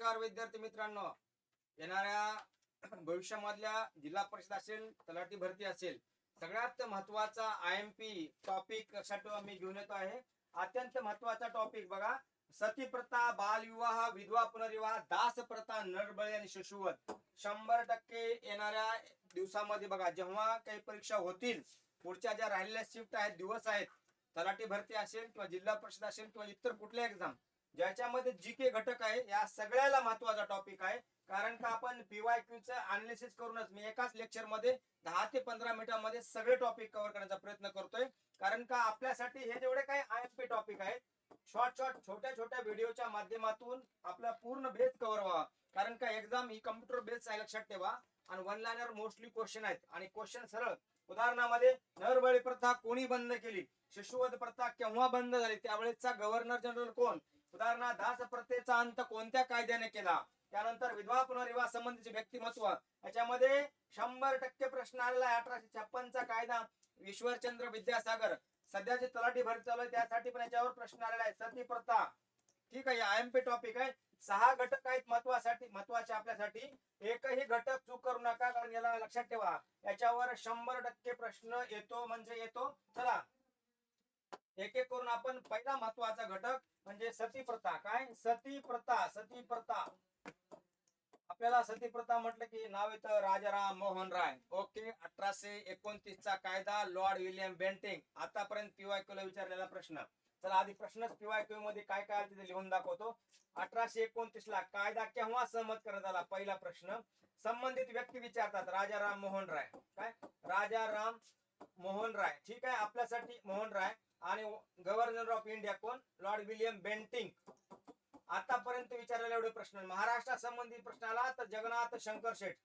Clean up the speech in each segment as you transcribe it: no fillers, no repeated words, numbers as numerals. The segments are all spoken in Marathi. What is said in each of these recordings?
नमस्कार विद्यार्थी मित्रांनो. येणाऱ्या भविष्यामधल्या जिल्हा परिषद असेल, तलाठी भरती असेल, सगळ्यात महत्वाचा IMP टॉपिक साठी मी घेऊन येतो आहे. अत्यंत महत्वाचा टॉपिक बघा, सती प्रथा, बालविवाह, विधवा पुनर्विवाह, दास प्रथा, नरबळी आणि शिशुवध. 100% येणाऱ्या दिवसामध्ये बघा, जेव्हा काही परीक्षा होतील, पुढच्या ज्या राहिलेल्या शिफ्ट आहेत, दिवस आहेत, तलाठी भरती असेल किंवा जिल्हा परिषद असेल किंवा इतर कुठल्या एक्झाम ज्याच्यामध्ये जीके घटक आहे, या सगळ्याला महत्वाचा टॉपिक आहे. कारण का आपण PYQ चं अनालिसिस करूनच मी एकाच लेक्चर मध्ये 10 ते 15 मिनिटांमध्ये सगळे टॉपिक कव्हर करण्याचा प्रयत्न करतोय. कारण का आपल्यासाठी हे जेवढे काही IMP टॉपिक आहेत, छोट्या छोट्या व्हिडिओच्या माध्यमातून आपला पूर्ण बेस कव्हर व्हावा. कारण का एक्झाम ही कम्प्युटर बेस आहे, लक्षात ठेवा. आणि वन लाइनर मोस्टली क्वेश्चन आहेत आणि क्वेश्चन सरळ. उदाहरणामध्ये नरबळी प्रथा कोणी बंद केली, शिशुवध प्रथा केव्हा बंद झाली, त्यावेळेचा गव्हर्नर जनरल कोण, उदाहरणार्थ दास प्रथेचा अंत कोणत्या कायद्याने केला, त्यानंतर विधवा पुनर्विवाह संबंधीचे व्यक्तिमत्व, याच्यामध्ये 100% प्रश्न आलेला आहे. 1856 चा कायदा, ईश्वरचंद्र विद्यासागर. सध्याची तलाठी भरती चालू आहे, त्यासाठी पण याच्यावर प्रश्न आलेला आहे. सती प्रथा, ठीक आहे, IMP टॉपिक आहे. 6 घटक आहेत महत्वाचे आपल्यासाठी. एकही घटक चूक करू नका, कारण याला लक्षात ठेवा, याच्यावर 100% प्रश्न येतो म्हणजे येतो. चला एक एक करून आपण पहिला महत्वाचा घटक म्हणजे सती प्रथा. काय सती प्रथा आपल्याला सती प्रथा म्हटलं की नाव येतं राजाराम मोहन राय. ओके, 1829 चा कायदा, लॉर्ड विलियम बेंटिंग. आतापर्यंत PYQ ला विचारलेला प्रश्न. चला आधी प्रश्नच PYQ मध्ये काय काय तिथे लिहून दाखवतो. 1829 ला कायदा केव्हा सहमत करण्यात आला, पहिला प्रश्न. संबंधित व्यक्ती विचारतात, राजाराम मोहन राय. काय राजाराम मोहन राय, ठीक आहे, आपल्यासाठी मोहन राय. आणि गव्हर्नर ऑफ इंडिया कोण, लॉर्ड विलियम बेंटिंग. आतापर्यंत विचारलेले एवढे प्रश्न. महाराष्ट्र संबंधित प्रश्न आला तर जगन्नाथ शंकर शेठ.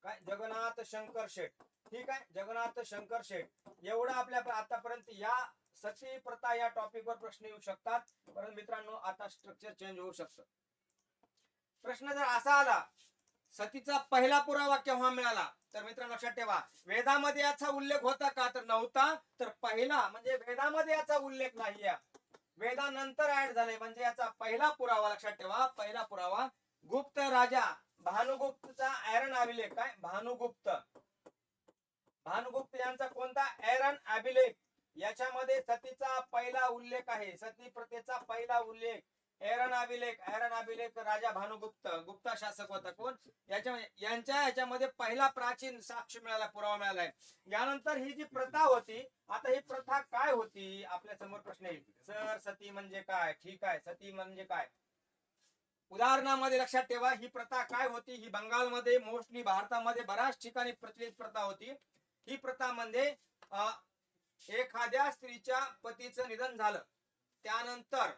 काय जगन्नाथ शंकर शेठ, ठीक आहे, जगन्नाथ शंकर शेठ. एवढं आपल्या आतापर्यंत या सती प्रथा या टॉपिक वर प्रश्न येऊ शकतात. परंतु मित्रांनो आता स्ट्रक्चर चेंज होऊ शकतं. प्रश्न जर असा आला, सतीचा पहिला पुरावा केव्हा मिळाला, तर मित्रांनो लक्षात ठेवा, वेदामध्ये याचा उल्लेख होता का, तर नव्हता. तर पहिला म्हणजे वेदामध्ये याचा उल्लेख नाही, वेदानंतर ऍड झाले, म्हणजे याचा पहिला पुरावा लक्षात ठेवा. पहिला पुरावा गुप्त राजा भानुगुप्तचा आयरन अभिलेख. काय भानुगुप्त यांचा कोणता आयरन अभिलेख, याच्यामध्ये सतीचा पहिला उल्लेख आहे. सती प्रथेचा पहिला उल्लेख आयरन अभिलेख राजा भानुगुप्त, गुप्ता शासक होता कोण, याच्यामध्ये पहिला प्राचीन साक्ष मिळाला, पुरावा मिळालाय. यानंतर ही जी प्रथा होती, आता ही प्रथा काय होती, आपल्या समोर प्रश्न येईल, सर सती म्हणजे काय. ठीक आहे, सती म्हणजे काय, उदाहरणामध्ये लक्षात ठेवा, ही प्रथा काय होती. ही बंगालमध्ये, मोस्टली भारतामध्ये बऱ्याच ठिकाणी प्रचलित प्रथा होती. ही प्रथा म्हणजे एखाद्या स्त्रीच्या पतीचं निधन झालं, त्यानंतर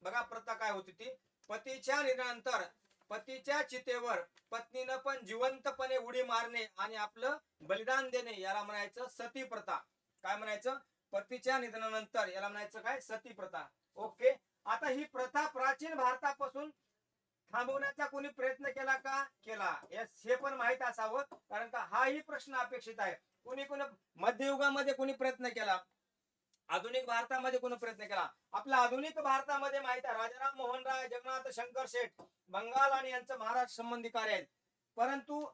बघा प्रथा काय होती ती, पतीच्या निधनानंतर पतीच्या चितेवर पत्नीनं पण जिवंतपणे उडी मारणे आणि आपलं बलिदान देणे, याला म्हणायचं सती प्रथा. काय म्हणायचं, पतीच्या निधनानंतर याला म्हणायचं काय, सती प्रथा. ओके, आता ही प्रथा प्राचीन भारतापासून थांबवण्याचा कोणी प्रयत्न केला का, केला, हे पण माहित असावं. कारण का हाही प्रश्न अपेक्षित आहे. कोणी मध्ययुगामध्ये कोणी प्रयत्न केला, आधुनिक भारतामध्ये कोणी प्रयत्न केला. आपल्या आधुनिक भारतामध्ये माहित आहे, राजाराम मोहन राय, जगन्नाथ शंकर शेठ, बंगाल आणि यांचं महाराष्ट्र संबंधी कार्य आहेत. परंतु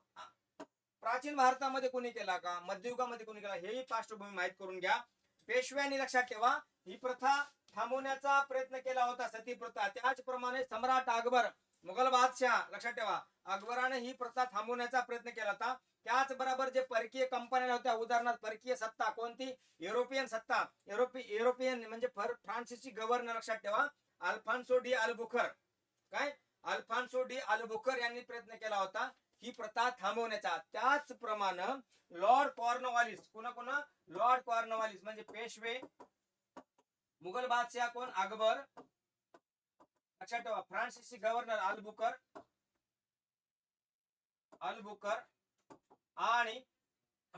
प्राचीन भारतामध्ये कोणी केला का, मध्ययुगामध्ये कोणी केला, हेही पार्श्वभूमी माहित करून घ्या. पेशव्यांनी लक्षात ठेवा, ही प्रथा थांबवण्याचा प्रयत्न केला होता, सती प्रथा. त्याचप्रमाणे सम्राट अकबर, मुघल बादशाह, लक्षात ठेवा, अकबराने ही प्रथा थांबवण्याचा प्रयत्न केला होता. त्याचबरोबर जे परकीय कंपन्या होत्या, उदाहरणार्थ परकीय सत्ता कोणती, युरोपियन सत्ता, युरोपियन म्हणजे फ्रान्सची गव्हर्नर, लक्षात ठेवा, अल्फान्सो डी अल्बुकर. काय अल्फान्सो डी अल्बुकर यांनी प्रयत्न केला होता ही प्रथा थांबवण्याचा. त्याचप्रमाणे लॉर्ड कॉर्नवालिस, कोणा लॉर्ड कॉर्नवालिस म्हणजे पेशवे, मुघल बादशाह कोण, अकबर, लक्षात ठेवा, फ्रान्सची गव्हर्नर अल्बुकर आणि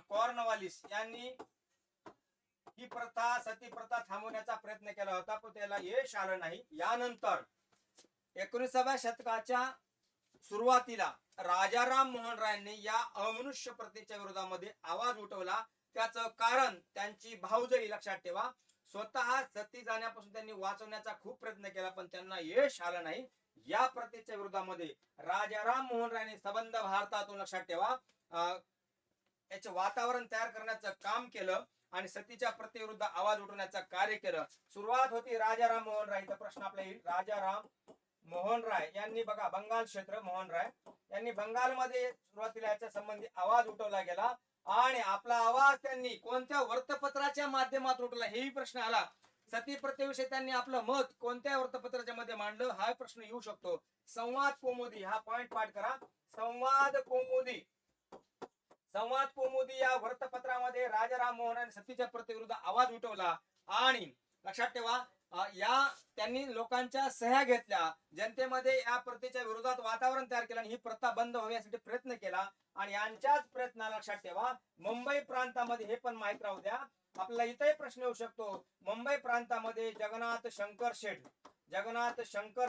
कॉर्नवालिस यांनी ही प्रथा, सती प्रथा थांबवण्याचा प्रयत्न केला होता, पण त्याला यश आलं नाही. यानंतर 19व्या शतकाच्या सुरुवातीला राजाराम मोहन रायांनी या अमनुष्य प्रथेच्या विरोधामध्ये आवाज उठवला. त्याचं कारण त्यांची भाऊजाई, लक्षात ठेवा, स्वतः सती जाण्यापासून त्यांनी वाचवण्याचा खूप प्रयत्न केला, पण त्यांना यश आलं नाही. या प्रथेच्या विरोधामध्ये राजा राम मोहन रायने संबंध भारतातून लक्षात ठेवा याचे वातावरण तयार करण्याचं काम केलं आणि सतीच्या प्रथेविरुद्ध आवाज उठवण्याचं कार्य केलं. सुरुवात होती राजाराम मोहन राय. इथं प्रश्न आपला येईल. राजाराम मोहन राय यांनी बघा बंगाल क्षेत्र मोहन राय यांनी बंगालमध्ये सुरुवातीला याच्या संबंधी आवाज उठवला गेला आणि आपला आवाज त्यांनी कोणत्या वृत्तपत्राच्या माध्यमातून उठवला हेही प्रश्न आला. सती प्रथेविषयी त्यांनी आपलं मत कोणत्या वृत्तपत्राच्या मध्ये मांडलं हा प्रश्न येऊ शकतो. संवाद कौमुदी हा पॉइंट पाठ करा. संवाद कौमुदी या वृत्तपत्रामध्ये राजाराम मोहन यांनी सतीच्या प्रथेविरुद्ध आवाज उठवला आणि लक्षात ठेवा या त्यांनी लोकांच्या सह्या घेतल्या. जनतेमध्ये या प्रथेच्या विरोधात वातावरण तयार केलं आणि ही प्रथा बंद व्हावी यासाठी प्रयत्न केला आणि यांच्याच प्रयत्नाला लक्षात ठेवा मुंबई प्रांतामध्ये हे पण माहित राहू द्या आपल्याला इथंही प्रश्न येऊ शकतो. मुंबई प्रांतामध्ये जगन्नाथ शंकर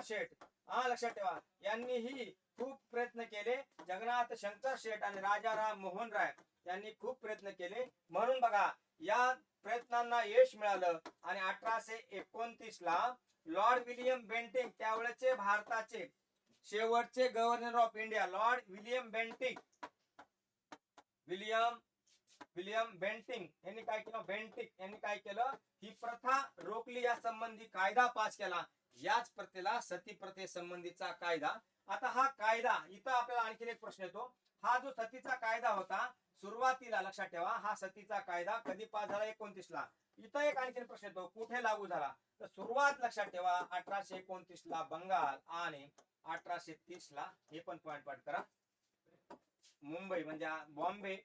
शेठ हा लक्षात ठेवा यांनीही खूप प्रयत्न केले. जगन्नाथ शंकर शेठ आणि राजाराम मोहन राय यांनी खूप प्रयत्न केले. म्हणून बघा या प्रयत्नांना यश मिळालं आणि 1829 ला लॉर्ड विलियम बेंटिंक त्यावेळेचे भारताचे शेवटचे governor of India Lord William Bentinck यांनी काय केलं ही प्रथा रोखली. या संबंधी कायदा पास केला. याच प्रथेला सती प्रथे संबंधीचा कायदा. आता हा कायदा इथं आपल्याला आणखी एक प्रश्न येतो. हा जो सतीचा कायदा होता सुरुवातीला लक्षात ठेवा हा सतीचा कायदा कधी पास झाला 29 ला. इथं एक आणखी प्रश्न येतो कुठे लागू झाला तर सुरुवात लक्षात ठेवा 1829 ला बंगाल आणि 1830 ला हे पण पॉइंट पाठ करा मुंबई म्हणजे बॉम्बे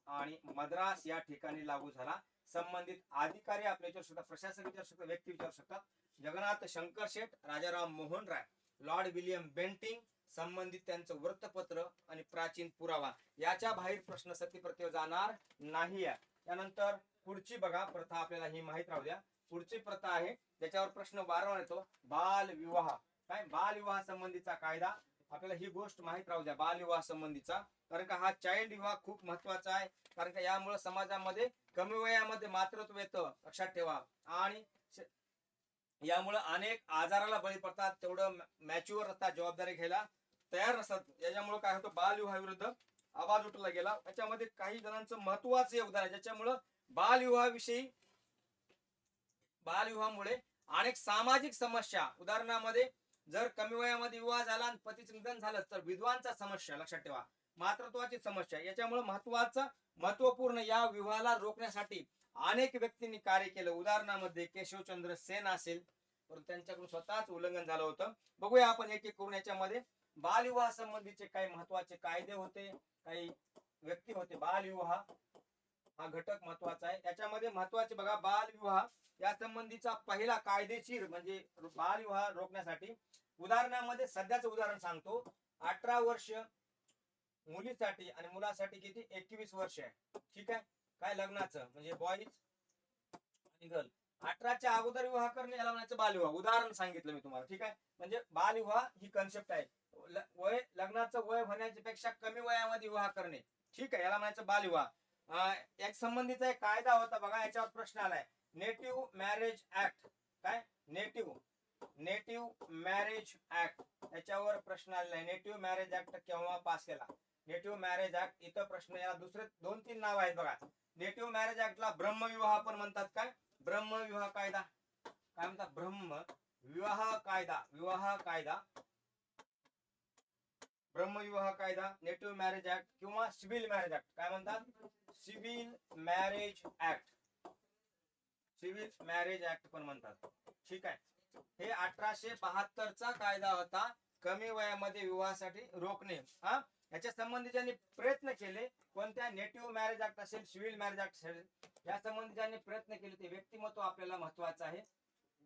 आणि मद्रास या ठिकाणी लागू झाला. संबंधित अधिकारी आपल्या विचारू शकतात, प्रशासक विचारू शकतात, व्यक्ती विचारू शकतात. Jagannath Shankar Sheth, Rajaram Mohan Roy, lord William Bentinck संबंधित त्यांचं वृत्तपत्र आणि प्राचीन पुरावा याच्या बाहेर प्रश्न सती प्रथेवर जाणार नाही. त्यानंतर पुढची बघा प्रथा आपल्याला ही माहित राहू द्या. पुढची प्रथा आहे त्याच्यावर प्रश्न वारंवार येतो बालविवाह. काय बालविवाह संबंधीचा कायदा आपल्याला ही गोष्ट माहित राहू द्या बालविवाह संबंधीचा. कारण का हा चाइल्ड विवाह खूप महत्वाचा आहे. कारण का यामुळे समाजामध्ये कमी वयामध्ये मातृत्व येतं लक्षात ठेवा आणि यामुळे अनेक आजाराला बळी पडतात. तेवढं मॅच्युअर असतात जबाबदारी घ्यायला तयार नसतात. याच्यामुळे काय होतं बालविवाह विरुद्ध आवाज उठवला गेला. याच्यामध्ये काही जणांचं महत्वाचं योगदान आहे ज्याच्यामुळे बालविवाहामुळे अनेक सामाजिक समस्या उदाहरणामध्ये जर कमी वयामध्ये विवाह झाला आणि पतीचं निधन झालं तर विधवांचा समस्या लक्षात ठेवा मातृत्वाची समस्या. याच्यामुळे महत्वपूर्ण या विवाहाला रोखण्यासाठी अनेक व्यक्तींनी कार्य केलं. उदाहरणामध्ये केशवचंद्र सेन असेल परंतु त्यांच्याकडून स्वतःच उल्लंघन झालं होतं. बघूया आपण एक एक करून. याच्यामध्ये बालविवाह संबंधीचे काही महत्वाचे कायदे होते काही व्यक्ती होते. बालविवाह हा घटक महत्वाचा आहे. याच्यामध्ये महत्वाचे बघा बालविवाह या संबंधीचा पहिला कायदेशीर म्हणजे बालविवाह रोखण्यासाठी उदाहरणामध्ये सध्याचं उदाहरण सांगतो. 18 वर्ष मुलीसाठी आणि मुलासाठी किती 21 वर्ष आहे. ठीक आहे काय लग्नाचं म्हणजे बॉईज आणि गर्ल 18च्या अगोदर विवाह करणे याला म्हणायचं बालविवाह. उदाहरण सांगितलं मी तुम्हाला. ठीक आहे म्हणजे बालविवाह ही कन्सेप्ट आहे. लग्नाचं वय होण्याच्या पेक्षा कमी वयामध्ये विवाह करणे ठीक आहे याला म्हणायचं बालविवाह. एक संबंधीचा एक कायदा होता बघा याच्यावर प्रश्न आलाय नेटिव्ह मॅरेज ऍक्ट. काय नेटिव्ह मॅरेज ऍक्ट याच्यावर प्रश्न आलेला आहे. नेटिव्ह मॅरेज ऍक्ट केव्हा पास केला. नेटिव्ह मॅरेज ऍक्ट इथं प्रश्न याला दुसरे 2-3 नाव आहेत बघा. नेटिव्ह मॅरेज ऍक्टला ब्रह्मविवाह पण म्हणतात. काय ब्रह्मविवाह कायदा काय म्हणतात ब्रह्मविवाह कायदा नेटिव्ह मॅरेज ऍक्ट किंवा सिव्हिल मॅरेज ऍक्ट काय म्हणतात सिव्हिल मॅरेज ऍक्ट पण म्हणतात. ठीक आहे हे 1872 चा कायदा होता कमी वयामध्ये विवाहासाठी रोखणे. याच्या संबंधी ज्यांनी प्रयत्न केले कोणत्या नेटिव्ह मॅरेज ऍक्ट असेल सिव्हिल मॅरेज ऍक्ट असेल या संबंधी ज्यांनी प्रयत्न केले ते व्यक्तिमत्व आपल्याला महत्वाचं आहे.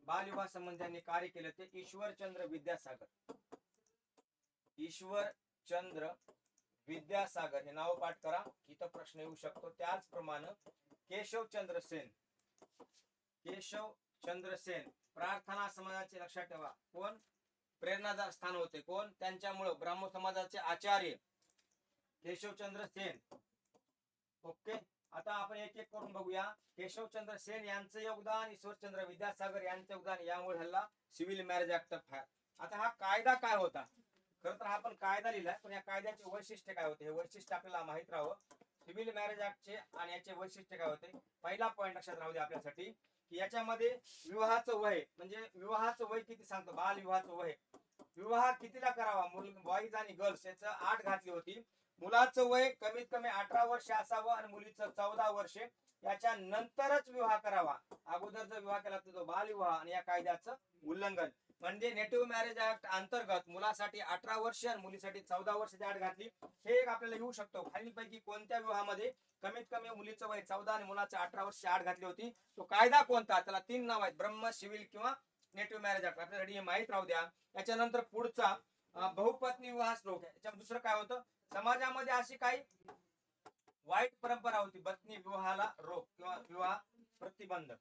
बालविवाह संबंधी ज्यांनी कार्य केले ते ईश्वरचंद्र विद्यासागर हे नाव पाठ करा. इथं प्रश्न येऊ शकतो. त्याचप्रमाणे केशवचंद्र सेन प्रार्थना समाजाचे लक्षात ठेवा कोण प्रेरणादार स्थान होते कोण त्यांच्यामुळे ब्राह्मण समाजाचे आचार्य केशवचंद्र सेन. ओके आता आपण एक एक करून बघूया. केशवचंद्र सेन यांचं योगदान ईश्वरचंद्र विद्यासागर यांचं योगदान यामुळे ह्याला सिव्हिल मॅरेज ऍक्ट आता हा कायदा काय होता? खरं तर हा पण कायदा लिहिलाय, पण या कायद्याचे वैशिष्ट्य काय होते हे वैशिष्ट्य आपल्याला माहित राहावं. सिव्हिल मॅरेज ऍक्टचे आणि याचे वैशिष्ट्य काय होते? पहिला पॉईंट लक्षात राहू दे आपल्यासाठी की याच्यामध्ये विवाहाचं वय म्हणजे विवाहाचं वय किती सांगतो? बाल विवाहाचं वय, विवाह कितीला करावा, बॉईज आणि गर्ल्स याचं 8 घातली होती. मुलाचं वय कमीत कमी 18 वर्ष असावं आणि मुलीचं 14 वर्षे. याच्या नंतरच विवाह करावा. अगोदर जर विवाह केला तर तो बालविवाह आणि या कायद्याचं उल्लंघन. म्हणजे नेटिव्ह मॅरेज ऍक्ट अंतर्गत मुलासाठी 18 वर्ष आणि मुलीसाठी 14 वर्षाची अट घातली. हे एक आपल्याला येऊ शकतो खालीलपैकी कोणत्या विवाहामध्ये कमीत कमी मुलीचं वय 14 आणि मुलाचं 18 वर्ष अट घातली होती? तो कायदा कोणता? त्याला 3 नाव आहेत, ब्रह्म, सिव्हिल किंवा नेटिव्ह मॅरेज ऍक्ट. आपल्यासाठी हे माहित राहू द्या. याच्यानंतर पुढचा बहुपत्नी विवाह श्लोक आहे. याच्यामध्ये दुसरं काय होतं? समाजामध्ये अशी काही वाईट परंपरा होती, पत्नी विवाहाला रोख किंवा विवाह प्रतिबंध.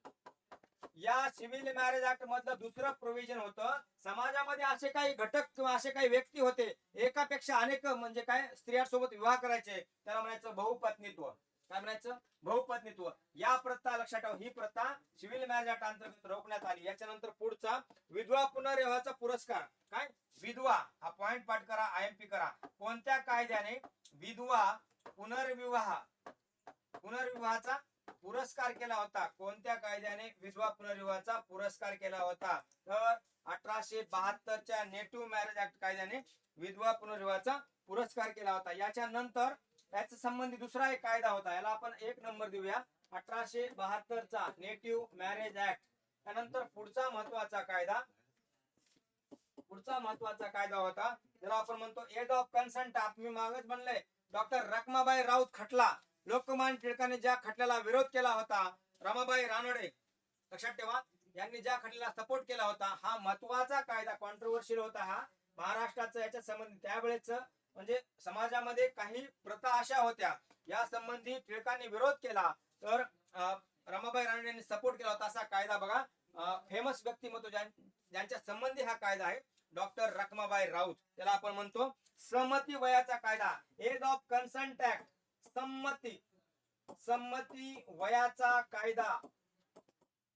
या सिव्हिल मॅरेज ऍक्ट मधलं दुसरं प्रोव्हिजन होतं, समाजामध्ये असे काही घटक किंवा असे काही व्यक्ती होते, एकापेक्षा अनेक म्हणजे काय स्त्रियांसोबत विवाह करायचे, त्याला म्हणायचं बहुपत्नीत्व. काय म्हणायचं? बहुपत्नीत्व. या प्रथा लक्षात ठेवा, ही प्रथा सिव्हिल मॅरेज ऍक्ट अंतर्गत रोखण्यात आली. याच्यानंतर पुढचा विधवा पुनर्विवाहाचा पुरस्कार. काय? विधवा, हा पॉइंट पाठ करा, आयएमपी करा. कोणत्या कायद्याने विधवा पुनर्विवाहाचा पुरस्कार केला होता? कोणत्या कायद्याने विधवा पुनर्विवाहाचा पुरस्कार केला होता? तर 1872च्या नेटिव्ह मॅरेज ऍक्ट कायद्याने विधवा पुनर्विवाहाचा पुरस्कार केला होता. याच्यानंतर याच्या संबंधी दुसरा एक कायदा होता, याला आपण 1 नंबर देऊया. 1872चा नेटिव्ह मॅरेज ऍक्ट. त्यानंतर पुढचा महत्वाचा कायदा होता ज्याला आपण म्हणतो एज ऑफ कन्सेंट. मी मागच म्हणले डॉक्टर रखमाबाई राऊत खटला. लोकमान्य टिळकांनी ज्या खटल्याला विरोध केला होता, रमाबाई रानडे लक्षात ठेवा, यांनी ज्या खटल्याला सपोर्ट केला होता, हा महत्वाचा कायदा कॉन्ट्रोवर्शियल होता हा महाराष्ट्राचा. याच्या संबंधी त्यावेळेच म्हणजे समाजामध्ये काही प्रथा अशा होत्या, या संबंधी टिळकांनी विरोध केला, तर रमाबाई रानडे यांनी सपोर्ट केला होता. असा कायदा बघा, फेमस व्यक्तिमत्व ज्यांच्या संबंधी हा कायदा आहे, डॉक्टर रखमाबाई राऊत. त्याला आपण म्हणतो संमती वयाचा कायदा, एज ऑफ कन्सेंट ऍक्ट. संमती वयाचा कायदा.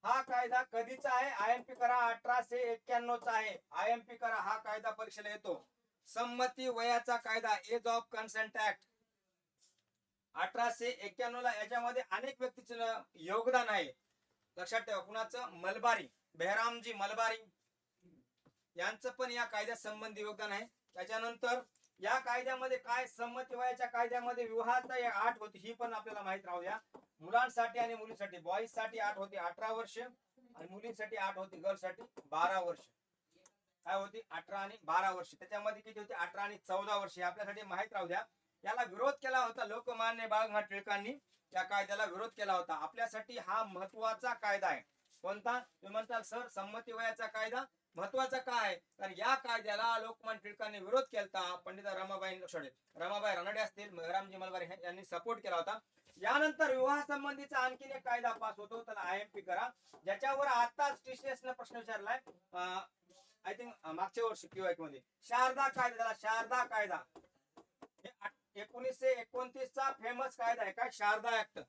हा कायदा कधीचा आहे? आयएमपी करा, 1891चा आहे. आयएमपी करा, हा कायदा परीक्षेला येतो. संमती वयाचा कायदा, एज ऑफ कन्सेंट ऍक्ट 1891ला. याच्यामध्ये अनेक व्यक्तीचं योगदान आहे, लक्षात ठेवा. कुणाचं? मलबारी, बेहरामजी मलबारी यांचं पण या कायद्या संबंधी योगदान आहे. त्याच्यानंतर या कायद्यामध्ये काय, संमती वयाच्या कायद्यामध्ये विवाहाचा अट होती, ही पण आपल्याला माहित राहू द्या. मुलांसाठी आणि मुलीसाठी, बॉईज साठी अट होती 18 वर्ष आणि मुलींसाठी अट होती गर्ल्ससाठी 12 वर्ष. काय होती? 18 आणि 12 वर्ष. त्याच्यामध्ये किती होती? 18 आणि 14 वर्ष. आपल्यासाठी माहित राहू द्या. याला विरोध केला होता लोकमान्य बाळगंगाधर टिळकांनी, या कायद्याला विरोध केला होता. आपल्यासाठी हा महत्वाचा कायदा आहे. कोणता? तुम्ही म्हणताल सर संमती वयाचा कायदा महत्वाचा काय? कारण या कायद्याला लोकमान्य टिळकांनी विरोध केला. पंडित रमाबाई रानडे असतील, मेहरामजी मलबारी यांनी सपोर्ट केला होता. यानंतर विवाह संबंधीचा आणखीन एक कायदा पास होतो, त्याला आयएमपी करा, ज्याच्यावर आताच टीसीएस ने प्रश्न विचारलाय, आय थिंक मागच्या वर्षी QIQ मध्ये. शारदा कायदा, त्याला शारदा कायदा. 1929चा फेमस कायदा आहे. काय? शारदा ऍक्ट.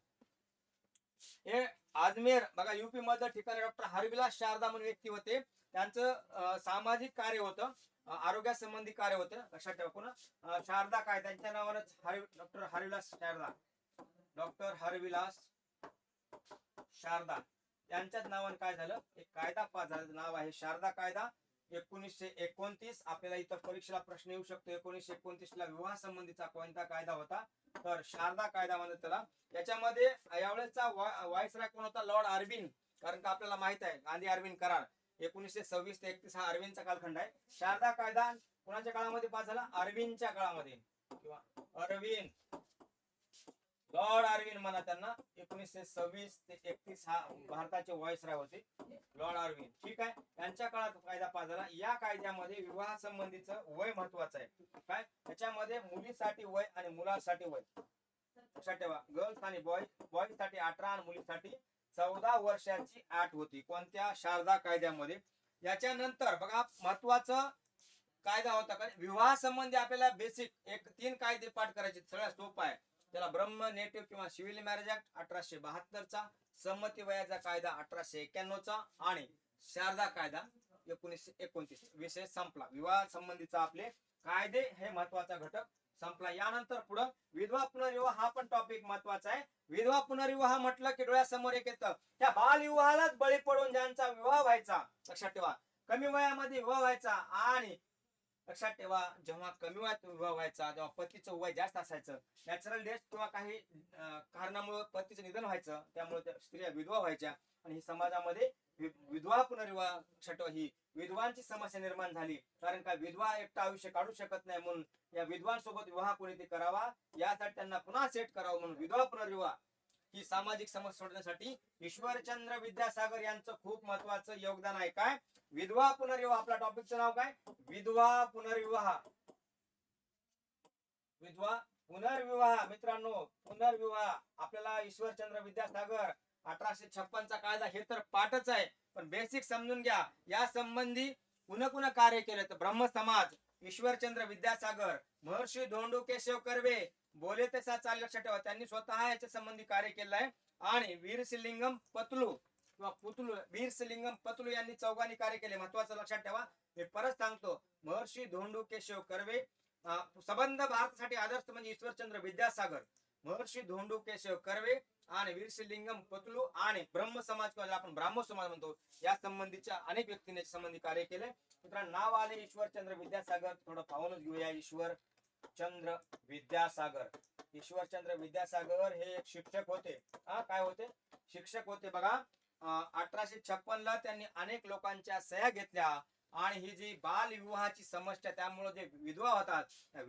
हे अजमेर बघा यूपी मधल्या ठिकाणी डॉक्टर हरविलास शारदा म्हणून व्यक्ती होते. त्यांचं सामाजिक कार्य होतं, आरोग्यासंबंधी कार्य होतं. लक्षात ठेवा. पुन्हा शारदा कायदा, त्यांच्या नावानंच डॉक्टर हरविलास शारदा, डॉक्टर हरविलास शारदा यांच्याच नावाने काय झालं, एक कायदा पास झालं, नाव आहे शारदा कायदा 1929. आपल्याला इथं परीक्षेला प्रश्न येऊ शकतो. 1929ला विवाह संबंधीचा कोणता कायदा होता? तर शारदा कायदा म्हणतात त्याला. याच्यामध्ये यावेळेसचा व्हाईसरॉय कोण होता? लॉर्ड अरविंद. कारण का आपल्याला माहित आहे गांधी अरविंद करार 1926 ते 31 हा अरविंदचा कालखंड आहे. शारदा कायदा कोणाच्या काळामध्ये पास झाला? अरविंदच्या काळामध्ये, किंवा अरविंद, लॉर्ड अरविंद म्हणा त्यांना. 1926 ते 31 हा भारताचे व्हाईसरॉय होते, लॉर्ड अरविंद. ठीक आहे, यांच्या काळात कायदा पास झाला. या कायद्यामध्ये विवाह संबंधीचं वय महत्वाचं आहे. काय? त्याच्यामध्ये मुलीसाठी वय आणि मुलांसाठी वय लक्षात ठेवा. गर्ल्स आणि बॉईज साठी 18 आणि मुलीसाठी 14 वर्षाची अट होती. कोणत्या? शारदा कायद्यामध्ये. याच्यानंतर बघा महत्वाचं कायदा होता का विवाह संबंधी. आपल्याला बेसिक 3 कायदे पाठ करायचे, सगळ्यात सोपा आहे. त्याला ब्रह्म, नेटिव्ह किंवा सिव्हिल मॅरेज ऍक्ट 1872चा, संमती वयाचा कायदा 1891चा आणि शारदा कायदा 1929 विषय संपला. विवाह संबंधीचा आपले कायदे हे महत्वाचा घटक संपला. यानंतर पुढे विधवा पुनर्विवाह हा पण टॉपिक महत्वाचा आहे. विधवा पुनर्विवाह म्हटलं की डोळ्यासमोर एक येतं त्या बालविवाहालाच बळी पडून ज्यांचा विवाह व्हायचा, लक्षात ठेवा, कमी वयामध्ये विवाह व्हायचा. आणि लक्षात ठेवा, जेव्हा कमी वयात विवाह व्हायचा, जेव्हा पतीचं वय जास्त असायचं, नॅचरल डेथ किंवा काही कारणामुळे पतीचं निधन व्हायचं, त्यामुळे त्या स्त्रिया विधवा व्हायच्या. आणि ही समाजामध्ये विधवा पुनर्विवाह, लक्षात ठेवा, ही विधवांची समस्या निर्माण झाली. कारण का विधवा एकटा आयुष्य काढू शकत नाही, म्हणून या विधवांसोबत विवाह कोणी ते करावा, यासाठी त्यांना पुन्हा सेट करावं, म्हणून विधवा पुनर्विवाह ही सामाजिक समस्या सोडण्यासाठी ईश्वरचंद्र विद्यासागर यांचं खूप महत्वाचं योगदान आहे. काय? विधवा पुनर्विवाह. आपला टॉपिकचं नाव काय? विधवा पुनर्विवाह. विधवा पुनर्विवाह. मित्रांनो, पुनर्विवाह आपल्याला ईश्वरचंद्र विद्यासागर 1856 चा कायदा हे तर पाठच आहे, पण बेसिक समजून घ्या. या संबंधी कुणा कार्य केलं तर ब्रह्म समाज, ईश्वरचंद्र विद्यासागर, महर्षी धोंडू केशव कर्वे, बोले तसा चाल, लक्षात ठेवा, त्यांनी स्वतः याच्या संबंधी कार्य केलं आहे. आणि वीरसिलिंगम पतलू किंवा पुतलू, वीरसिलिंगम पतलू यांनी चौघांनी कार्य केले. महत्वाचं लक्षात ठेवा, मी परत सांगतो, महर्षी धोंडू केशव कर्वे, संबंध भारतासाठी आदर्श म्हणजे ईश्वरचंद्र विद्यासागर, महर्षी धोंडू केशव कर्वे आणि वीरसिलिंगम पतलू आणि ब्रह्म समाज किंवा आपण ब्राह्मण समाज म्हणतो, या संबंधीच्या अनेक व्यक्तींनी संबंधी कार्य केले. मित्रांनो, नाव आले ईश्वरचंद्र विद्यासागर, थोडं पाहूनच घेऊया. ईश्वरचंद्र विद्यासागर. ईश्वरचंद्र विद्यासागर हे एक शिक्षक होते. काय होते? शिक्षक होते. बघा, 1856 ला त्यांनी अनेक लोकांच्या सह्या घेतल्या. आणि ही जी बाल विवाहाची समस्या, त्यामुळे जे विधवा होतात, त्या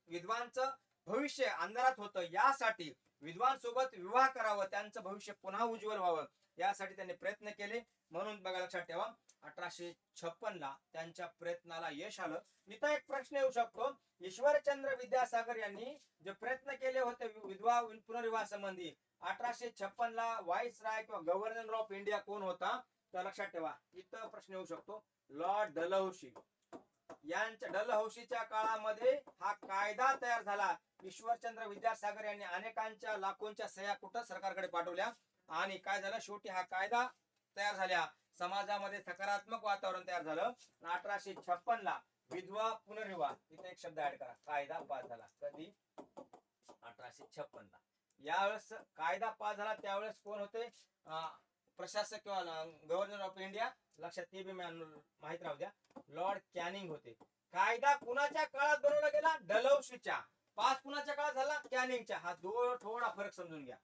विधवांचं भविष्य अंधारात होतं, यासाठी विधवांसोबत विवाह करावं, त्यांचं भविष्य पुन्हा उज्ज्वल व्हावं, यासाठी त्यांनी प्रयत्न केले. म्हणून बघा, लक्षात ठेवा, 1856 ला त्यांच्या प्रयत्नाला यश आलं. इथं एक प्रश्न येऊ शकतो, ईश्वरचंद्र विद्यासागर यांनी जे प्रयत्न केले होते विधवा पुनर्विवाह संबंधी, 1856 ला व्हाईस राय किंवा गव्हर्नर ऑफ इंडिया कोण होता? तर लक्षात ठेवा, इथं प्रश्न येऊ शकतो, लॉर्ड डलहौसी यांच्या, डलहौसीच्या काळामध्ये हा कायदा तयार झाला. ईश्वरचंद्र विद्यासागर यांनी अनेकांच्या लाखोंच्या सह्या कुठं सरकारकडे पाठवल्या. आणि काय झालं, शेवटी हा कायदा तयार झाला, समाजामध्ये सकारात्मक वातावरण तयार झालं. 1856 ला विधवा पुनर्विवाह, इथे एक शब्द ऍड करा, कायदा पास झाला. कधी? 1856 ला. यावेळेस कायदा पास झाला, त्यावेळेस कोण होते? प्रशासक किंवा गव्हर्नर ऑफ इंडिया, लक्षात ते बी माहित राहू द्या, लॉर्ड कॅनिंग होते. कायदा कुणाच्या काळात बनवला गेला? डलहौसीच्या. पास कुणाच्या काळात झाला? कॅनिंगच्या. हा थोडा फरक समजून घ्या.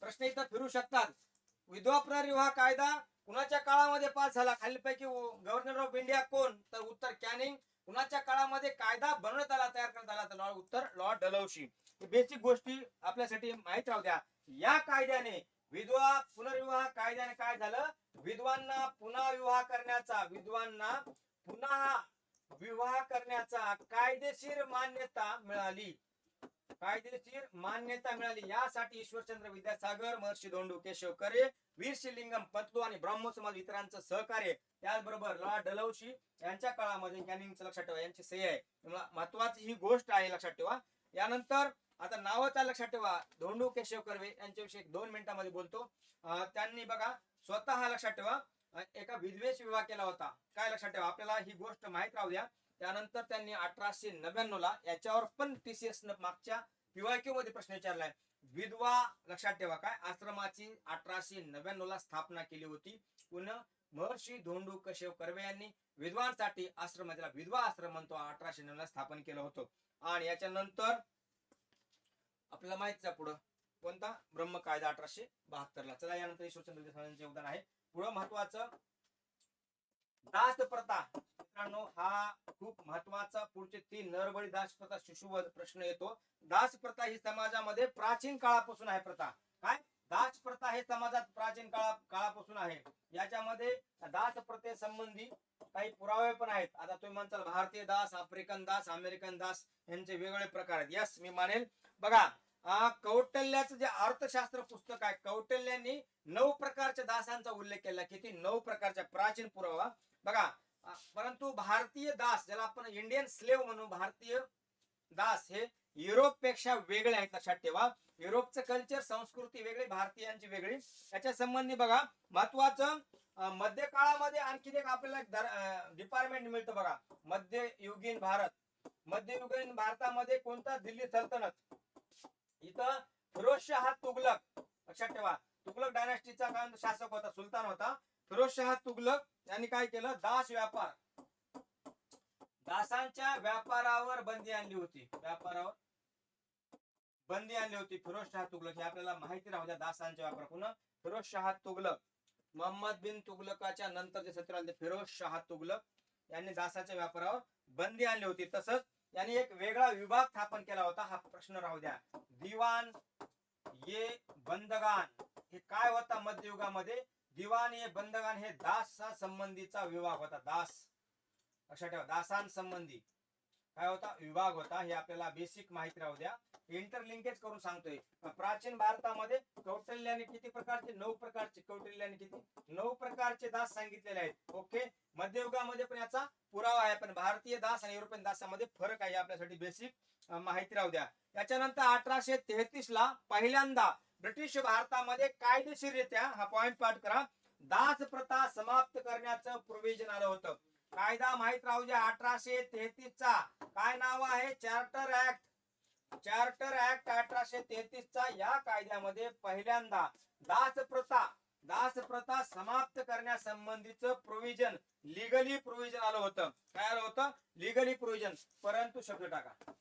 प्रश्न इथं फिरू शकतात. विधवा पुनर्विवाह कायदा कुणाच्या काळामध्ये पास झाला? खालीलपैकी गव्हर्नर ऑफ इंडिया कोण? तर उत्तर कॅनिंग. कुणाच्या काळामध्ये कायदा बनवण्यात आला, तयार करण्यात आला? तर उत्तर लॉर्ड डलहौसी. बेसिक गोष्टी आपल्यासाठी माहित राहू द्या. या कायद्याने, विधवा पुनर्विवाह कायद्याने काय झालं? विधवांना पुन्हा विवाह करण्याचा कायदेशीर मान्यता मिळाली. यासाठी ईश्वरचंद्र विद्यासागर, महर्षी धोंडू केशव कर्वे, वीरसिलिंगम पतलू आणि ब्राह्मण समाज इतरांचं सहकार्य, त्याचबरोबर लॉर्ड डलहौसी यांच्या काळामध्ये कॅनिंगचं, लक्षात ठेवा, यांची सही आहे. महत्वाची ही गोष्ट आहे, लक्षात ठेवा. यानंतर आता नावाचा लक्षात ठेवा, धोंडू केशव कर्वे यांच्याविषयी 2 मिनिटांमध्ये बोलतो. त्यांनी बघा स्वतः, लक्षात ठेवा, एका विधवेशी विवाह केला होता. काय? लक्षात ठेवा, आपल्याला ही गोष्ट माहित राहू द्या. त्यानंतर त्यांनी 1899 ला, याच्यावर पण TCS मागच्या PYQ मध्ये प्रश्न विचारलाय, विधवा, लक्षात ठेवा, काय आश्रमाची 1899 ला स्थापना केली होती. पुन्हा महर्षी धोंडू केशव कर्वे यांनी विधवांसाठी आश्रम, त्याला विधवा आश्रम म्हणतो, 1899 ला स्थापन केलं होतं. आणि याच्यानंतर आपल्याला माहितीच आहे पुढं कोणता? ब्रह्म कायदा 1872 ला. चला, यानंतर ईश्वरचंद्र विद्यासागरांचे योगदान आहे. पुढं महत्वाचं दास प्रथा. मित्रांनो, हा खूप महत्वाचा, पुढचे 3 नरबळी, दास प्रथा, शिशुवध प्रश्न येतो. दास प्रथा ही समाजामध्ये प्राचीन काळापासून आहे प्रथा. काय? दास प्रथा हे समाजात प्राचीन काळापासून आहे. याच्यामध्ये दास प्रथेसंबंधी काही पुरावे पण आहेत. आता तुम्ही म्हणताल भारतीय दास, आफ्रिकन दास, अमेरिकन दास यांचे वेगवेगळे प्रकार आहेत. यस, मी मानेल. बघा, कौटिल्याचं जे अर्थशास्त्र पुस्तक आहे, कौटिल्यांनी 9 प्रकारच्या दासांचा उल्लेख केला. किती? 9 प्रकारच्या, प्राचीन पुरावा. बघा, परंतु भारतीय दास, ज्याला आपण इंडियन स्लेव्ह म्हणू, भारतीय दास हे युरोप पेक्षा वेगळे आहेत, लक्षात ठेवा. युरोपचं कल्चर, संस्कृती वेगळी, भारतीयांची वेगळी. याच्या संबंधी बघा महत्वाचं मध्य काळामध्ये आणखी एक आपल्याला डिपार्टमेंट मिळतं बघा, मध्ययुगीन भारत. मध्ययुगीन भारतामध्ये कोणता? दिल्ली सल्तनत. इथं फिरोजशाह तुगलक, लक्षात ठेवा, तुगलक डायनास्टीचा काय शासक होता, सुलतान होता. फिरोजशाह तुगलक यांनी काय केलं? दास व्यापार, दासांच्या व्यापारावर बंदी आणली होती. व्यापारावर बंदी आणली होती फिरोजशाह तुगलक. हे आपल्याला माहिती राहू द्या. दासांच्या व्यापार पुन्हा फिरोजशाह तुगलक, मोहम्मद बिन तुगलकाच्या नंतरचे सत्र आले फिरोजशाह तुगलक यांनी दासाच्या व्यापारावर बंदी आणली होती. तसंच यांनी एक वेगळा विभाग स्थापन केला होता. हा प्रश्न राहू द्या. दिवाण ये बंदगान हे काय होता मध्ययुगामध्ये? दिवाण ये बंदगान हे दासा संबंधीचा विभाग होता. दास, लक्षात ठेवा, दासांसंबंधी काय होता? विभाग होता. हे आपल्याला बेसिक माहिती राहू द्या. इंटरलिंकेज करून सांगतोय. प्राचीन भारतामध्ये कौटिल्याने किती प्रकारचे? 9 प्रकारचे. कौटिल्याने किती? 9 प्रकारचे दास सांगितलेले आहेत. ओके. मध्ययुगामध्ये पण याचा पुरावा आहे, पण भारतीय दास आणि युरोपियन दासामध्ये फरक आहे. आपल्यासाठी बेसिक माहिती राहू द्या. त्याच्यानंतर 1833 ला पहिल्यांदा ब्रिटिश भारतामध्ये कायदेशीररित्या, हा पॉइंट पाठ करा, दास प्रथा समाप्त करण्याचं प्रोव्हिजन आलं होतं. कायदा माहित राहू द्या. 1833 चा काय नाव आहे? Charter act. चार्टर ऍक्ट 1833 चा. या कायद्यामध्ये पहिल्यांदा दास प्रथा समाप्त करण्यासंबंधीचं प्रोव्हिजन, लिगली प्रोव्हिजन आलं होतं. काय आलं होतं? Legally provision. परंतु शब्द टाका,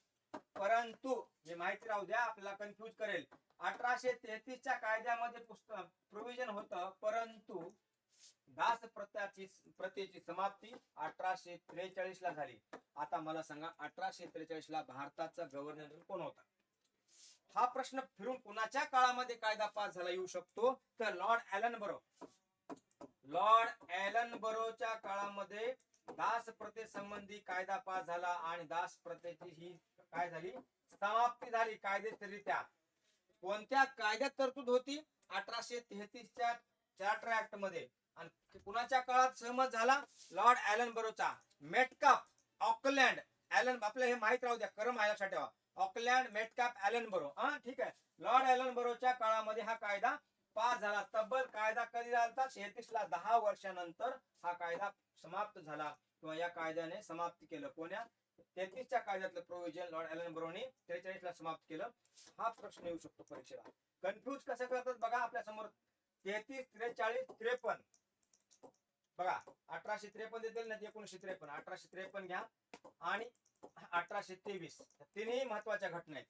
परंतु हे माहिती राहू द्या, आपल्याला कन्फ्युज करेल. 1833 च्या कायद्यामध्ये प्रोव्हिजन होतं, परंतु दास प्रथेची समाप्ती 1843 ला झाली. आता मला सांगा 1843 ला भारताचा गव्हर्नर कोण होता? हा प्रश्न फिरून कुणाच्या काळामध्ये कायदा पास झाला येऊ शकतो? तर लॉर्ड ॲलन बरोच्या काळामध्ये दास प्रथेसंबंधी कायदा पास झाला आणि दास प्रथेची ही काय झाली? समाप्ती झाली कायदेशीररित्या. कोणत्या कायद्यात तरतूद होती? 1833 च्या चार्टर ऍक्ट मध्ये. आणि कुणाच्या काळात सहमत झाला? लॉर्ड ॲलन बरोचा. मेटकाप, ऑकलँड, ॲलन, आपल्याला हे माहित राहू द्या, क्रम आहे लक्षात ठेवा. ऑकलँड, मेटकाप, ॲलन बरो. हा ठीक आहे. लॉर्ड ॲलन बरोच्या काळामध्ये हा कायदा पास झाला. तब्बल कायदा कधी झाला? 33 ला. 10 वर्षानंतर हा कायदा समाप्त झाला, किंवा या कायद्याने समाप्त केलं. कोण्या? 33 च्या कायद्यातलं प्रोव्हिजन लॉर्ड ॲलन बरोने 43 ला समाप्त केलं. हा प्रश्न येऊ शकतो परीक्षेला. कन्फ्युज कसं करतात बघा आपल्या समोर. 33, 43, 53 बघा. 1853 देतील ना, 1953. 1853 घ्या आणि 1823. तिन्ही महत्वाच्या घटना आहेत.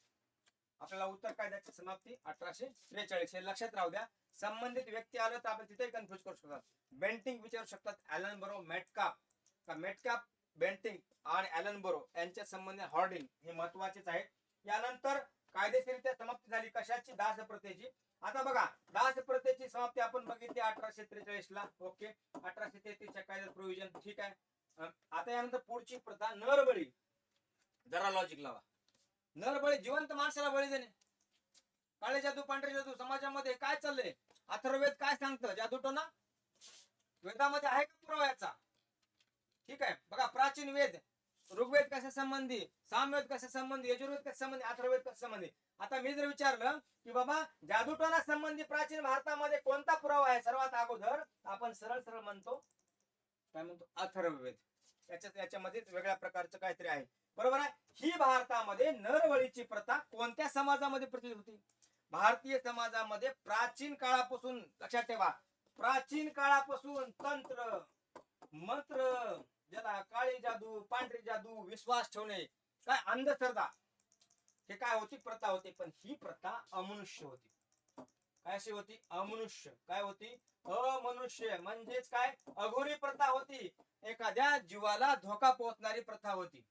आपल्याला उत्तर कायद्याची समाप्ती 1843 हे लक्षात राहू द्या. संबंधित व्यक्ती आलं तर आपण तिथे कन्फ्युज करू शकतात. बेंटिंग विचारू शकतात. ॲलन बरो, मेटकाप, बेंटिंग आणि ॲलन बरो यांच्या संबंधित हॉर्डिंग हे महत्वाचेच आहेत. यानंतर कायदेशीररित्या समाप्ती झाली कशाची? दास प्रथेची. आता बघा, दास प्रथेची समाप्ती आपण बघितली 1843 ला. ओके. 1833 च्या कायद्यात प्रोव्हिजन, ठीक आहे. आता यानंतर पुढची प्रथा नरबळी. जरा लॉजिक लावा. नरबळी, जिवंत माणसाला बळी देणे. काळे जादू, पांढरे जादू समाजामध्ये काय चाललंय? अथर्ववेद काय सांगतं? जादूटोना वेदामध्ये आहे का पुरावा याचा? ठीक आहे. बघा, प्राचीन वेद, ऋग्वेद कशा संबंधी, सामवेद कशा संबंधी, यजुर्वेद कशा संबंधी, अथर्ववेद कशा संबंधी. आता मी जर विचारलं की बाबा जादूटोना संबंधी प्राचीन भारतामध्ये कोणता पुरावा आहे, सर्वात अगोदर आपण सरळ म्हणतो, काय म्हणतो? अथर्ववेद. याच्यामध्ये वेगळ्या प्रकारचं काहीतरी आहे, बरोबर आहे. ही भारतामध्ये नरबळीची प्रथा कोणत्या समाजामध्ये प्रचलित होती? भारतीय समाजामध्ये प्राचीन काळापासून. लक्षात ठेवा, प्राचीन काळापासून तंत्र मंत्र, ज्याला काळी जादू, पांढरी जादू, विश्वास ठेवणे, काय अंधश्रद्धा, हे काय होती? प्रथा होती. पण ही प्रथा अमनुष्य होती. काय अशी होती? अमनुष्य. काय होती? अमनुष्य म्हणजेच काय? अघोरी प्रथा होती. एखाद्या जीवाला धोका पोहोचणारी प्रथा होती.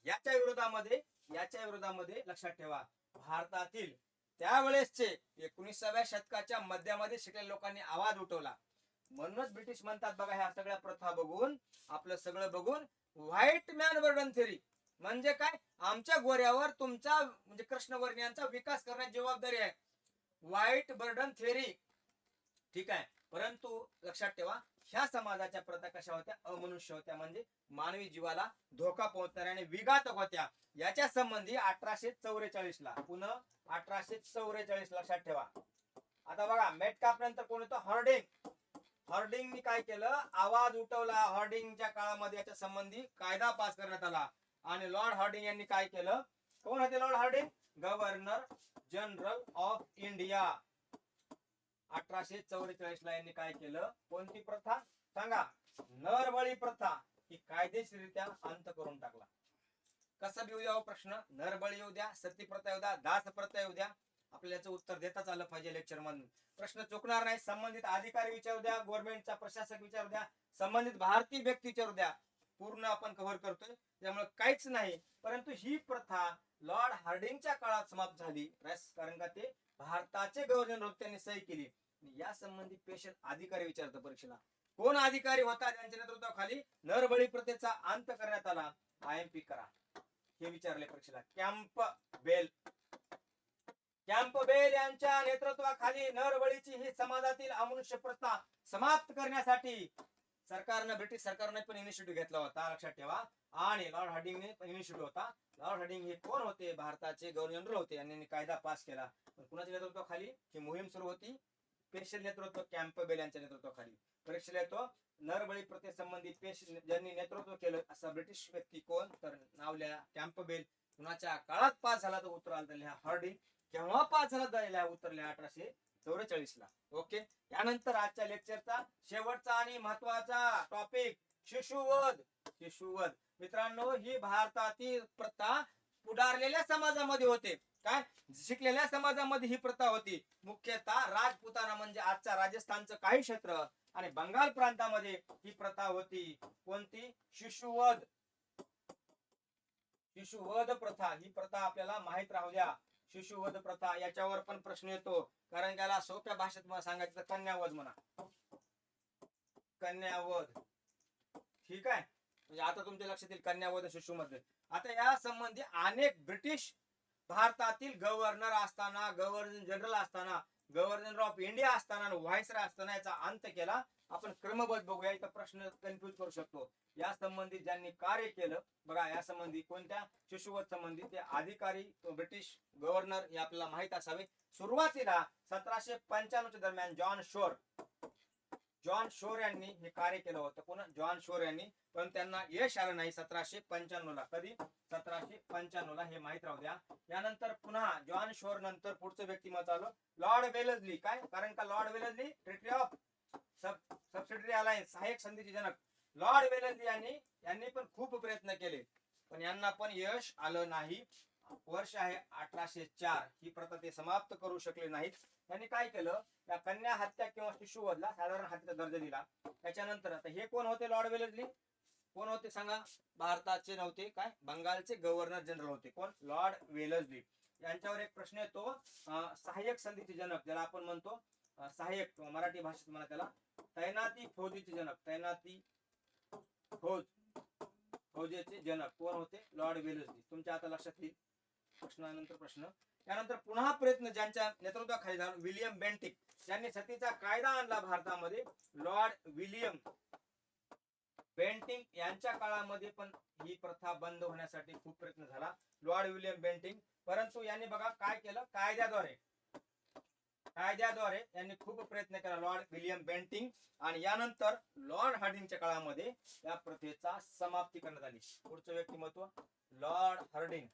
याच्या विरोधामध्ये लक्षात ठेवा, भारतातील त्यावेळेसचे 19व्या शतकाच्या मध्यामध्ये शिकलेल्या लोकांनी आवाज उठवला. म्हणूनच ब्रिटिश म्हणतात बघा, ह्या सगळ्या प्रथा बघून, आपलं सगळं बघून, व्हाईट मॅन बर्डन थेरी म्हणजे काय? आमच्या गोऱ्यावर तुमचा म्हणजे कृष्णवर्णीयांचा विकास करण्याची जबाबदारी आहे. व्हाईट बर्डन थेरी, ठीक आहे. परंतु लक्षात ठेवा, ह्या समाजाच्या प्रथा कशा होत्या? अमनुष्य होत्या, म्हणजे मानवी जीवाला धोका पोहोचणाऱ्या आणि विघातक होत्या. याच्या संबंधी 1844 ला, पुन्हा 1844 लक्षात ठेवा. आता बघा, मेटकाप नंतर कोण होतं? हॉर्डिंग. हॉर्डिंगनी काय केलं? आवाज उठवला. हॉर्डिंगच्या काळामध्ये याच्या संबंधी कायदा पास करण्यात आला. आणि लॉर्ड हॉर्डिंग यांनी काय केलं? कोण होते Lord Harding? Governor general of India. 1844 ला यांनी काय केलं? कोणती प्रथा सांगा? नरबळी प्रथा ही कायदेशीररित्या अंत करून टाकला. कसा बी येऊ प्रश्न, नरबळी येऊ द्या, सती प्रथा येऊ द्या, दास प्रथा येऊ द्या, आपल्याला याचं उत्तर देताच आलं पाहिजे लेक्चर मधून. प्रश्न चुकणार नाही. संबंधित अधिकारी विचारू द्या, गव्हर्नमेंटचा प्रशासक विचारू द्या, संबंधित भारतीय व्यक्ती विचारू द्या, पूर्ण आपण कव्हर करतोय, त्यामुळे काहीच नाही. परंतु ही प्रथा लॉर्ड हार्डिंगच्या काळात समाप्त झाली, कारण का ते भारताचे गव्हर्नर होते, त्यांनी सही केली. या संबंधी स्पेशल अधिकारी विचारतो परीक्षेला. कोण अधिकारी होता त्यांच्या नेतृत्वाखाली नरबळी प्रथेचा अंत करण्यात आला? IMP करा, हे विचारले परीक्षेला. कॅम्पबेल. कॅम्पबेल यांच्या नेतृत्वाखाली नरबळीची ही समाजातील अमनुष्य प्रथा समाप्त करण्यासाठी सरकारनं, ब्रिटिश सरकारने पण इनिशिएटिव्ह घेतला होता, लक्षात ठेवा. आणि लॉर्ड हार्डिंगने पण इनिशिएटिव्ह होता. लॉर्ड हार्डिंग हे कोण होते? भारताचे गव्हर्नर जनरल होते. यांनी कायदा पास केला. कुणाच्या नेतृत्वाखाली ही मोहीम सुरू होती? स्पेशल नेतृत्व कॅम्पबेल यांच्या नेतृत्वाखाली. परीक्षेला येतो नरबळी प्रथेसंबंधी ज्यांनी नेतृत्व केलं असा ब्रिटिश व्यक्ती कोण? तर नाव लिहा कॅम्पबेल. कुणाच्या काळात पास झाला? तो उत्तर आला लिहा हार्डिंग. केव्हा पास झाला? उत्तर लिहा 1844 ला. ओके. यानंतर आजच्या लेक्चरचा शेवटचा आणि महत्वाचा टॉपिक शिशुवध. शिशुवध मित्रांनो, ही भारतातील प्रथा पुढारलेल्या समाजामध्ये होते. काय? शिकलेल्या समाजामध्ये ही प्रथा होती. मुख्यतः राजपुताना म्हणजे आजचा राजस्थानचं काही क्षेत्र आणि बंगाल प्रांतामध्ये ही प्रथा होती. कोणती? शिशुवध. शिशुवध प्रथा. ही प्रथा आपल्याला माहित राहू द्या. शिशुवध प्रथा, याच्यावर पण प्रश्न येतो, कारण त्याला सोप्या भाषेत मला सांगायचं, कन्यावध म्हणा. कन्यावध. ठीक आहे, म्हणजे आता तुमच्या लक्षात येईल कन्यावध शिशुमध्ये. आता या संबंधी अनेक ब्रिटिश भारतातील गव्हर्नर असताना, गव्हर्नर जनरल असताना, गव्हर्नर ऑफ इंडिया असताना, व्हाईसरॉय असताना याचा अंत केला. आपण क्रमबद्ध बघूया, इथं प्रश्न कन्फ्युज करू शकतो. या संबंधित ज्यांनी कार्य केलं बघा, या संबंधी कोणत्या शिशुवध संबंधी ते अधिकारी ब्रिटिश गव्हर्नर हे आपल्याला माहित असावे. सुरुवातीला 1795 दरम्यान जॉन शोर यांनी हे कार्य केलं होतं. कोण? जॉन शोर यांनी. पण त्यांना यश आलं नाही 1795 ला. कधी? 1795 ला, हे माहित राहू द्या. यानंतर पुन्हा जॉन शोर नंतर पुढचं व्यक्तिमत्व आलं लॉर्ड वेलस्ली. काय? कारण का Lord Wellesley treaty of subsidiary alliance, सहाय्यक संधीचे जनक लॉर्ड वेलस्ली यांनी पण खूप प्रयत्न केले, पण यांना पण यश आलं नाही. वर्ष आहे 1804. ही प्रथा ते समाप्त करू शकले नाहीत. त्यांनी काय केलं? या कन्या हत्या किंवा शिशुवधला साधारण हत्या दर्जा दिला. त्याच्यानंतर आता हे कोण होते? Lord Wellesley. कोण होते सांगा? भारताचे नव्हते, काय बंगालचे गव्हर्नर जनरल होते. कोण? Lord Wellesley. यांच्यावर एक प्रश्न येतो, सहाय्यक संधीचे जनक ज्याला आपण म्हणतो, सहाय्यक मराठी भाषेत म्हणा त्याला तैनाती फौजेचे जनक. तैनाती फौजेचे जनक कोण होते? Lord Wellesley. तुमच्या आता लक्षात येईल प्रश्नानंतर प्रश्न. त्यानंतर पुन्हा प्रयत्न ज्यांच्या नेतृत्वाखाली झाला, विलियम बेंटिक, ज्यांनी सतीचा कायदा आणला भारतामध्ये. लॉर्ड विलियम बेंटिंग यांच्या काळामध्ये पण ही प्रथा बंद होण्यासाठी खूप प्रयत्न झाला, लॉर्ड विलियम बेंटिंग. परंतु यांनी बघा काय केलं? कायद्याद्वारे यांनी खूप प्रयत्न केला, लॉर्ड विलियम बेंटिंग. आणि यानंतर लॉर्ड हार्डिंगच्या काळामध्ये या प्रथेचा समाप्ती करण्यात आली. पुढचं व्यक्तिमत्व लॉर्ड हार्डिंग.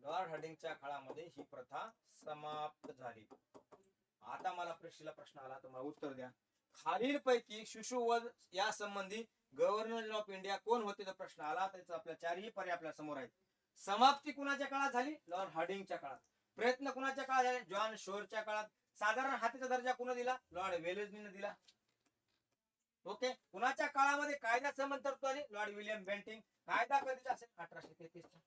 लॉर्ड हार्डिंगच्या काळामध्ये ही प्रथा समाप्त झाली. आता मला परीक्षेला प्रश्न आला तर मला उत्तर द्या. खालीलपैकी शिशुवध या संबंधी गव्हर्नर ऑफ इंडिया कोण होते? तर प्रश्न आला. त्याचा आपल्या चारही पर्याय आपल्या समोर आहेत. समाप्ती कुणाच्या काळात झाली? लॉर्ड हार्डिंगच्या काळात. प्रयत्न कुणाच्या काळात झाले? जॉन शोरच्या काळात. साधारण हत्याचा दर्जा कोण दिला? लॉर्ड वेलस्लीने दिला. ओके. कुणाच्या काळामध्ये कायदा संबंध तरतूद आली? Lord William Bentinck. कायदा कधीचा असेल? 1833 चा.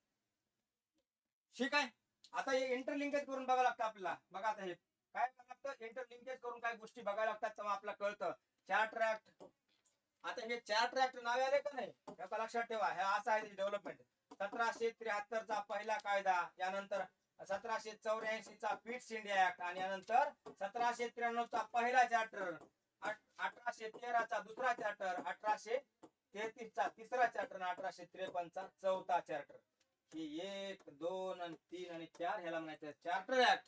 ठीक आहे. आता हे इंटरलिंकेज करून बघावं लागतं आपल्याला. बघा आता हे काय लागतं, इंटरलिंकेज करून काही गोष्टी बघायला लागतात तेव्हा आपल्याला कळतं. Charter act. आता हे चार्टर ऍक्ट नावे आले का नाही? त्याचा लक्षात ठेवा. हे असं आहे डेव्हलपमेंट. 1773 चा पहिला कायदा, यानंतर 1784 चा पिट्स इंडिया ऍक्ट, आणि यानंतर 1793 चा पहिला चार्टर, 1813चा दुसरा चार्टर, 1833चा तिसरा चार्टर, 1853चा चौथा चार्टर. ही 1, 2 आणि 3 आणि 4 ह्याला म्हणायचं चार्टर ऍक्ट,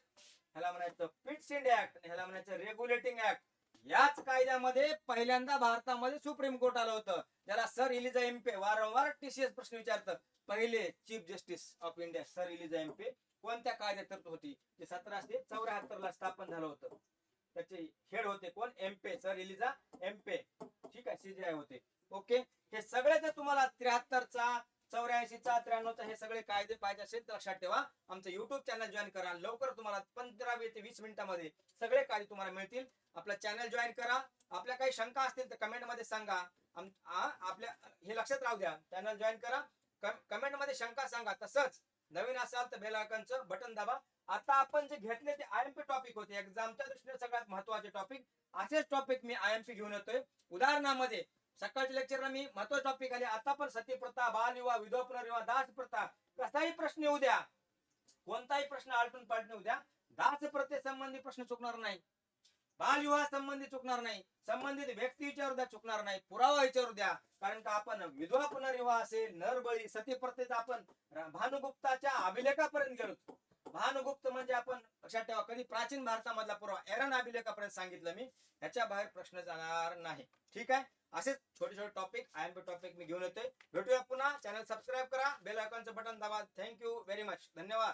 ह्याला म्हणायचं पिट्स इंडिया ऍक्ट, ह्याला म्हणायचं रेग्युलेटिंग ऍक्ट. याच कायद्यामध्ये पहिल्यांदा भारतामध्ये सुप्रीम कोर्ट आलं होतं, ज्याला सर इलिजा एम्पे वारंवार TCS प्रश्न विचारतं. पहिले chief justice of India sir Elijah Impey कोणत्या कायद्यात तरतूद होती? ते 1774 ला स्थापन झालं होतं. त्याचे हेड होते कोण? Aamby, sir Elijah Aamby. ठीक आहे, CJI होते. ओके, हे सगळे जर तुम्हाला 73चा 84चा 93चा हे सगळे कायदे पाहिजे असेल तर लक्षात ठेवा, आमचं युट्यूब चॅनल जॉईन करा. लवकर तुम्हाला 15 ते 20 मिनिटांमध्ये सगळे कायदे तुम्हाला मिळतील. आपलं चॅनल जॉईन करा. आपल्या काही शंका असतील तर कमेंट मध्ये सांगा. आपल्या हे लक्षात राहू द्या, चॅनल जॉईन करा, कमेंट मध्ये शंका सांगा. तसंच नवीन असाल तर बेल आयकॉनचं बटन दाबा. आता आपण जे घेतले ते IMP टॉपिक होते, एक्झामच्या दृष्टीने सगळ्यात महत्वाचे टॉपिक. असेच टॉपिक मी IMP घेऊन येतोय. उदाहरणामध्ये सकाळच्या लेक्चरला मी महत्वाचे टॉपिक आले. आता पण सतीप्रथा, बालविवाह, विधवा पुनर्विवाह, दास प्रथा, कसाही प्रश्न येऊ द्या, कोणताही प्रश्न आलटून पालटून येऊ द्या, दास प्रथेसंबंधी प्रश्न चुकणार नाही, बालविवाह संबंधी चुकणार नाही, संबंधित व्यक्ती विचारू द्या चुकणार नाही, पुरावा विचारू द्या. कारण का आपण विधवा पुनर्विवाह असेल, नरबळी, सतीप्रथेचा आपण भानुगुप्ताच्या अभिलेखापर्यंत गेलो. भानुगुप्त म्हणजे आपण लक्षात ठेवा, कधी प्राचीन भारतामधला पुरावा एरन अभिलेखापर्यंत सांगितलं मी. ह्याच्या बाहेर प्रश्न जाणार नाही. ठीक आहे, असेच छोटे छोटे टॉपिक IMP टॉपिक मी घेऊन येतोय. भेटूया पुन्हा. चॅनल सबस्क्राईब करा, बेल आयकॉनचं बटन दाबा. थँक्यू व्हेरी मच, धन्यवाद.